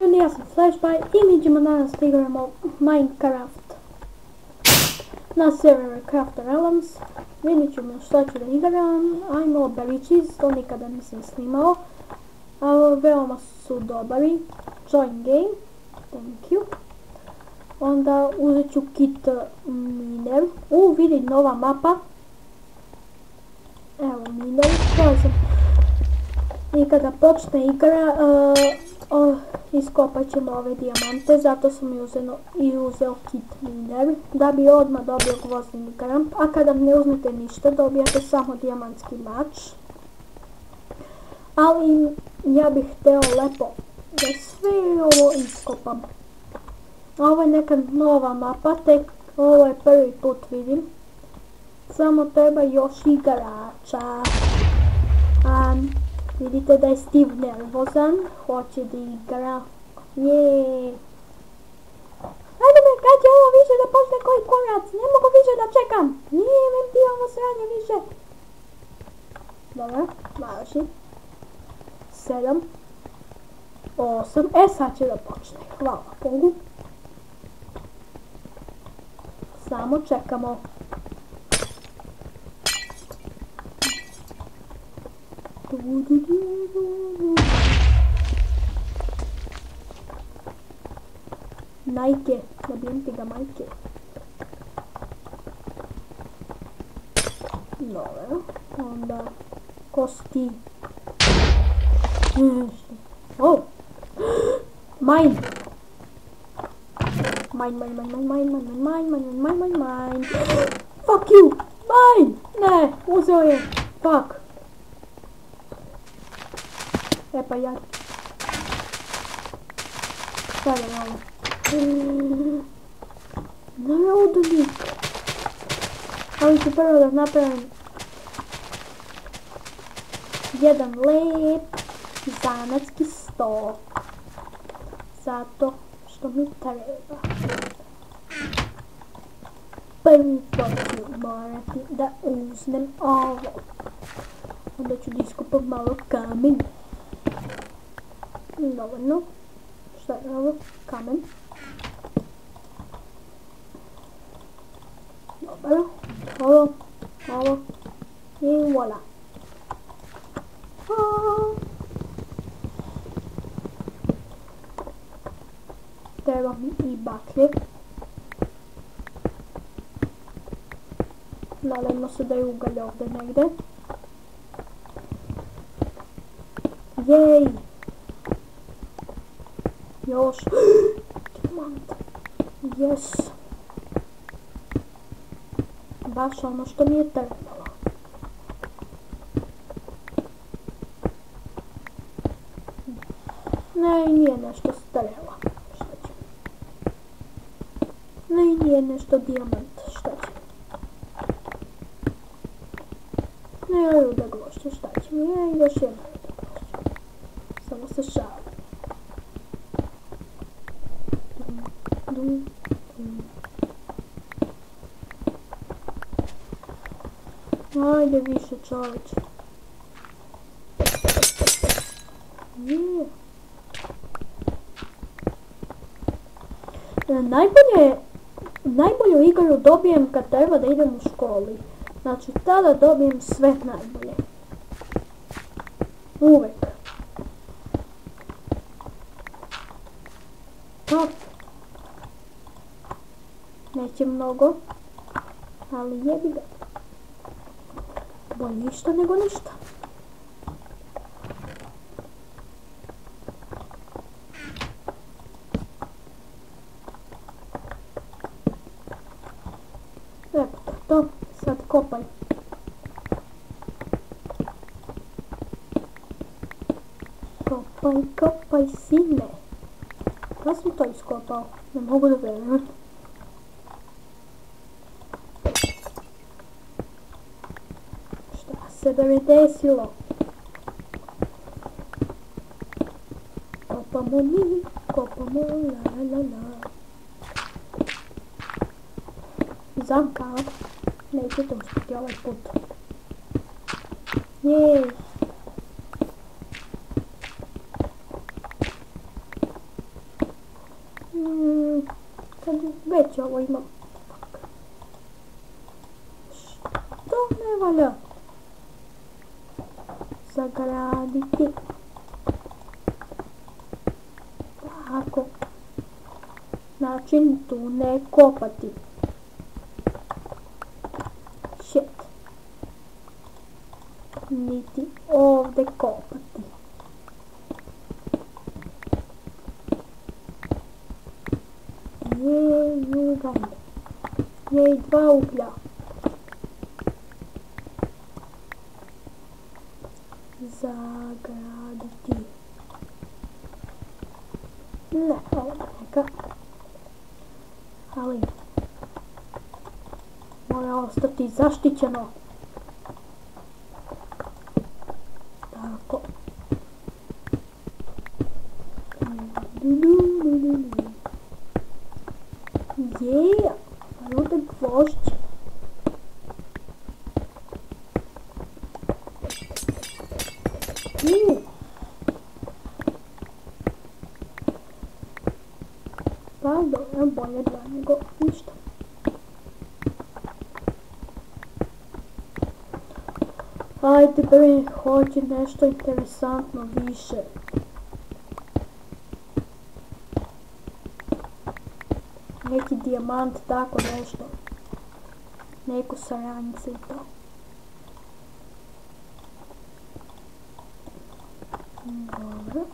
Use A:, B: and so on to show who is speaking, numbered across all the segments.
A: Ja sam Flashby i mi ćemo danas da igramo Minecraft na serveru Crafter Realms. Vidjet ćemo šta ću da igram. Ajmo Beriches, to nikada nisam snimao. Veoma su dobari. Join game, thank you. Onda uzet ću kit miner. Vidi nova mapa. Evo miner, to sam. I kada počne igra, iskopat ćemo ove dijamante, zato sam i uzeo kit miner, da bi odmah dobio gvozdeni kramp, a kada ne uzmete ništa, dobijate samo dijamantski mač. Ali ja bih hteo lepo da sve ovo iskopam. Ovo je neka nova mapa, tek ovo je prvi put vidim. Samo treba još igrača. Vidite da je Steve nervozan, hoće da igra. Jeee. Ajde me, kad će ovo više da počne koji korac? Ne mogu više da čekam. Nije me ti ovo sranje više. Dobro, marši. 7. 8. Sad će da počne. Hvala Bogu. Samo čekamo. Majke, nabijem ti ga majke. Dobro, onda kosti. Mine. Mine. Fuck you, mine. Ne, uzeo je. Fuck. E pa ja. Šta je ovo? Narodnik. Ali ću prvo da napravim jedan lep zanatski sto. Zato što mi treba. Prvo ću morati da uzmem ovo. Onda ću da iskopam malo kamen. Dovoljno. Šta je ovo? Kamen. Dobro. Ovo. I voila. Treba mi i baklje. Nadajmo se da je ugalj ovdje negdje. Jej! Još. Dijamant. Yes. Baš ono što mi je trebalo. Ne, nije nešto strela. Šta će? Ne, nije nešto dijamant. Šta će? Ne, ruda gvošća. Šta će? Ne, još jedna ruda gvošća. Samo se šalim. Ajde više čovječe. Najbolju igru dobijem kad treba da idem u školi. Znači tada dobijem sve najbolje. Uvek. Top. Neće mnogo, ali jebi ga. Bolje ništa nego ništa. Evo to, sad kopaj. Kopaj sine. Kada sam to iskopao? Ne mogu da verujem. Se da mi desilo. Kopamo la. Zamka. Neće to uspjeti ovaj put. Jej. Kad već ovo imam. Što ne valja? Zagraditi. Tako. Način tu ne kopati. Shit. Niti ovdje kopati. Jej, Uganda. Jej, 2 uglja. Zagraditi. Ne, ovo neka. Ali mora ostati zaštićeno. Tako. Je, ovdje gvožđe. Pa dobro, bolje dva nego ništa. Ajde bre, hoće nešto interesantno više. Neki dijamant, tako nešto. Neku saranjicu i to. Dobro.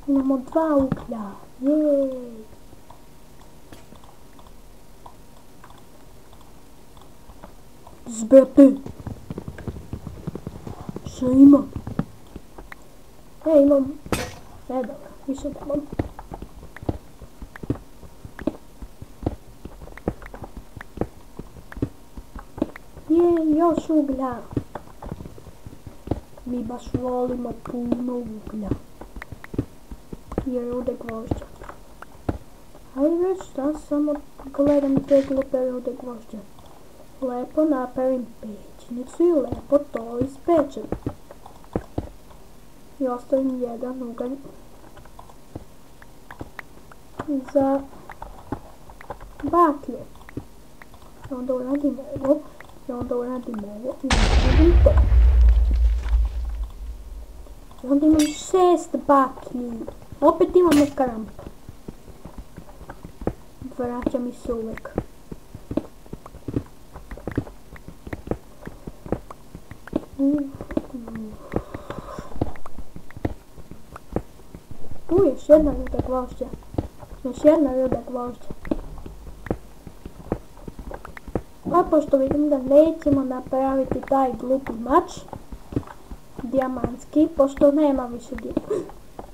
A: Imamo 2 uglja. Jej. Zbrate. Šta imam? Imam. Dobro, više nemam. Jej, još uglja. Mi baš volimo puno uglja. Jer rude gvožđa. Ajde šta, samo gledam te glupe rude gvožđa. Lepo napravim pećnicu i lepo to ispečem. I ostavim jedan ugalj za baklje. I onda uradim ovo, i onda uradim ovo, i uradim to. I onda imam 6 baklji. Opet imam neka rampa. Vraća mi se uvek. Još jedna ruda gvožđa. Još jedna ruda gvožđa. A pošto vidim da nećemo napraviti taj glupi mač dijamantski, pošto nema više dijamanta.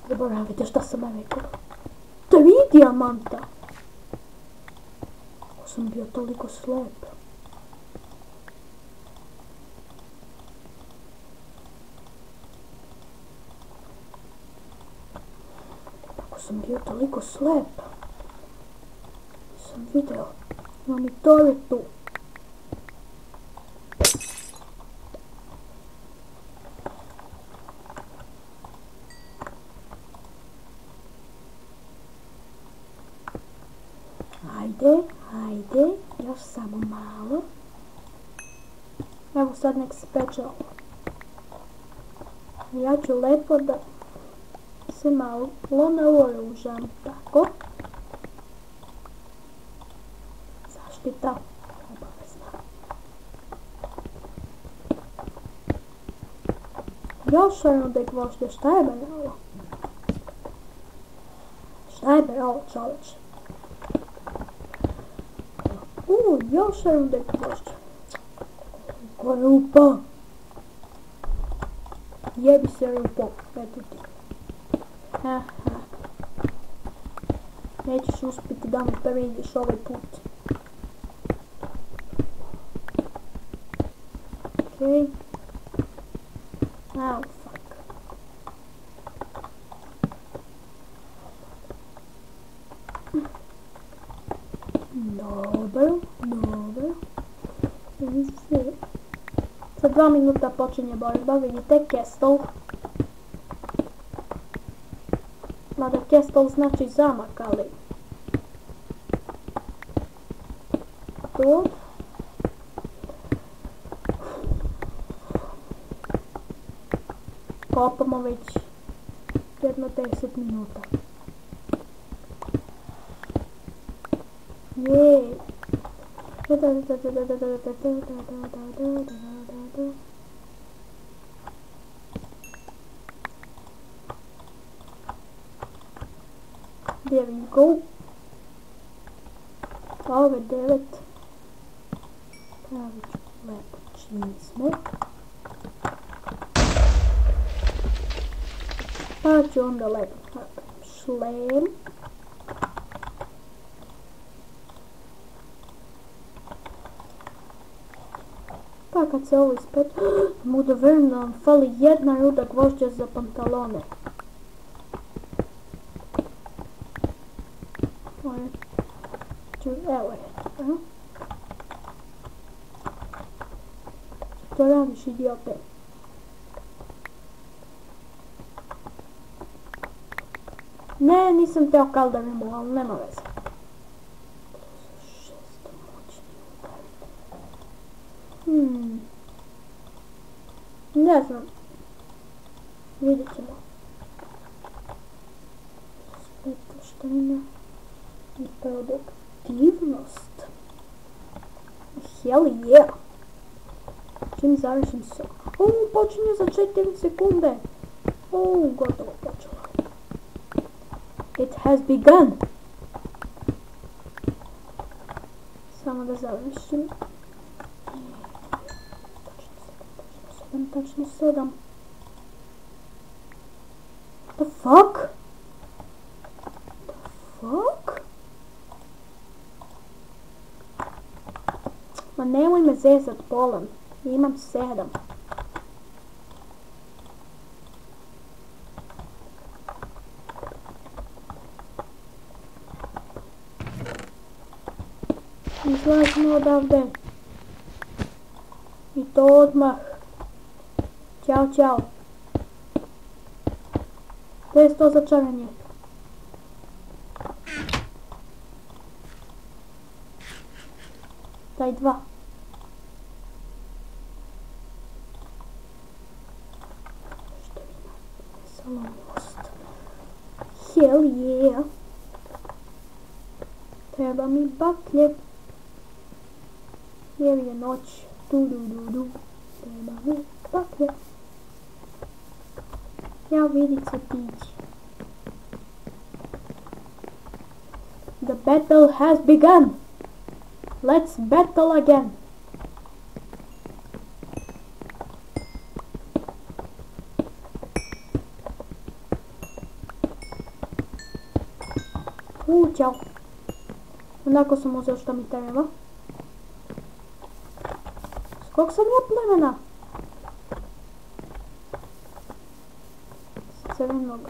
A: Zaboravite šta sam vam rekao. 3 dijamanta! Ako sam bio toliko slep. Ako sam bio toliko slep. Nisam video. Monitor je tu. Ajde, još samo malo. Evo sad nek se peče ovo. Ja ću lepo da se malo naoružam, tako. Zaštita obavezna. Još rude gvožđe, šta je bre ovo? Šta je bre ovo, čoveče? Još rude gvožđe. Ko rupa? Jebi se rupo, eto ti. Nećeš uspjeti da mi pređeš ovaj put. Okej. Au, fuck. Dobro. Za 2 minuta počinje borba, vidite, Castle. Mada Kestel znači zamak, ali... Tu. Kopamo već jedno 10 minuta. Jej! There we go. Ove 9. Pravit ću lepo čizme. Pa ću onda lepo napravim šlem. Pa kad se ovo ispet, muda verujem da vam fali jedna ruda gvožđa za pantalone. Evo je. To radiš, idiote. Ne, nisam teo kaldarimo, ali nema veze. Ne znam. Vidjet ćemo. Svetloštenja i produktivnost. Hell yeah. Čim završim se. Počinje za 4 sekunde. Gotovo počelo. It has begun. Samo da završim. Tačno 7. The fuck? Ma nemoj me zezat polan. Imam 7. Izlazimo odavde. I to odmah. Ćao, ćao. Gdje je to začaranje? Daj 2. Salonost. Hell yeah. Treba mi baklje. Jer je noć. Treba mi baklje. Ja vidim cvetić. The battle has begun. Let's battle again. Ćao. Onako sam uzeo što mi treba. Skog sam ja plemena? S crvenog.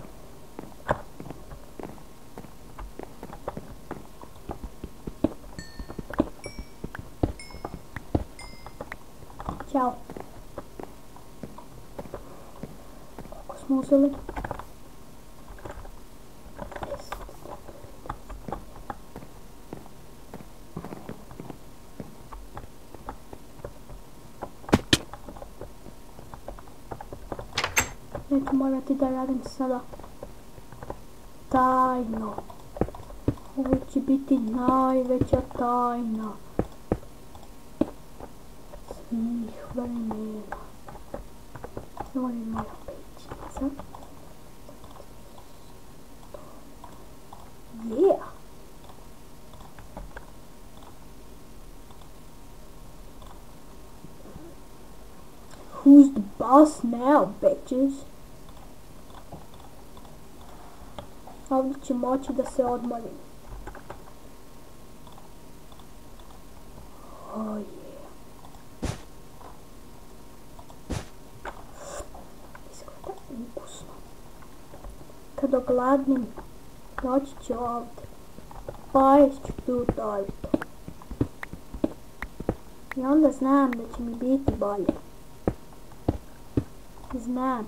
A: Ćao. Koliko smo uzeli? Neću morati da radim sada tajno. Ovo će biti najveća tajna svih vremena. Ovo je moja pećnica. Yeah! Who's the boss now, bitches? Ovdje ću moći da se odmorim. Oh yeah. Izgleda ukusno. Kad ogladnim, doći ću ovdje. Pojest ću tu tortu. I onda znam da će mi biti bolje. Znam.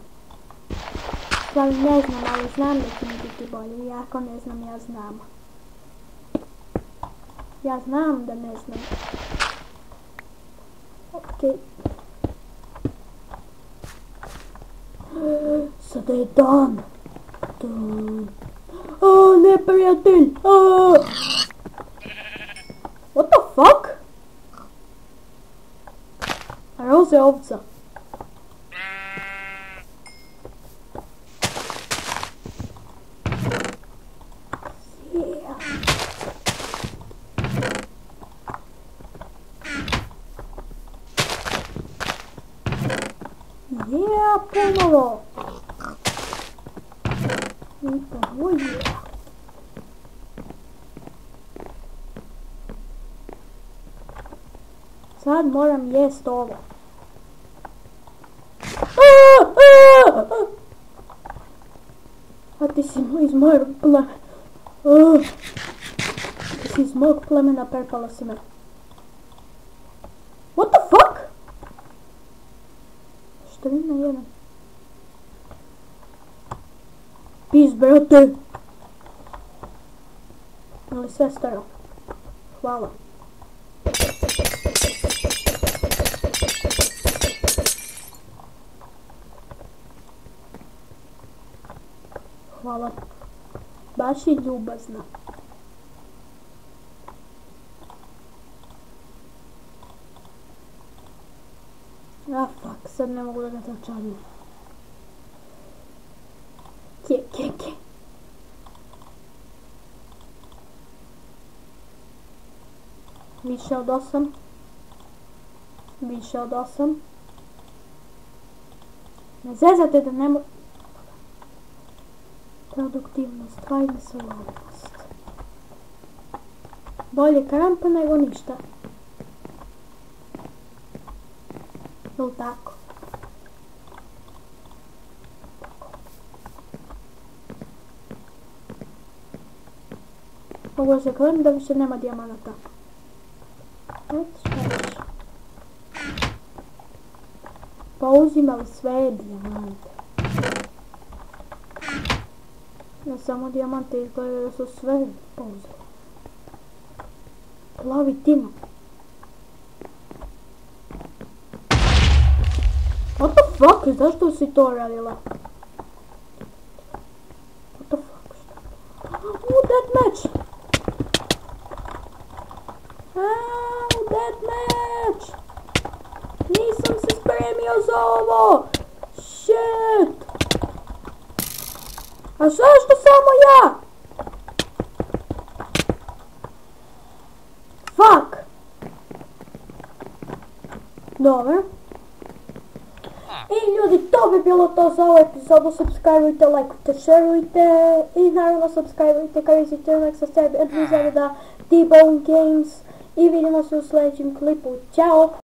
A: stvari ne znam, ali znam da će mi biti bolje. I ako ne znam, ja znam. Ja znam da ne znam. Okej. Sada je dan. Neprijatelj! What the fuck? Roze ovca. Ponovo. I ponovo je. Sad moram jest ovo. A ti si iz mojeg plemena. Ti si iz mojeg plemena, prepala si me. What the fuck? 4 na 1. Peace, brate. Ali sve staro. Hvala. Hvala. Baš i ljubazna. Fuck, sad ne mogu da ga trčanim. Ke. Više od 8. Ne zezate da ne mogu... Produktivnost, hajde se ulovnost. Bolje krampa nego ništa. Jel' tako? Mogu se klim da više nema dijamanata. Pa uzimali sve dijamante. Ne samo dijamante, izgleda da su sve pouzeli. Plavi Timo. What the fuck? Zašto si to radila? What the fuck? Deathmatch! Deathmatch! Nisam se spremio za ovo! Shit! A zašto samo ja? Fuck! Dobro. I ljudi, to bi bilo to za ovu epizodu. Subscribeujte, lajkujte, šerujte i naravno subscribeujte Crazy Turnak sa sebi Edwizarda, T-Bone Games i vidimo se u sljedećem klipu. Ćao!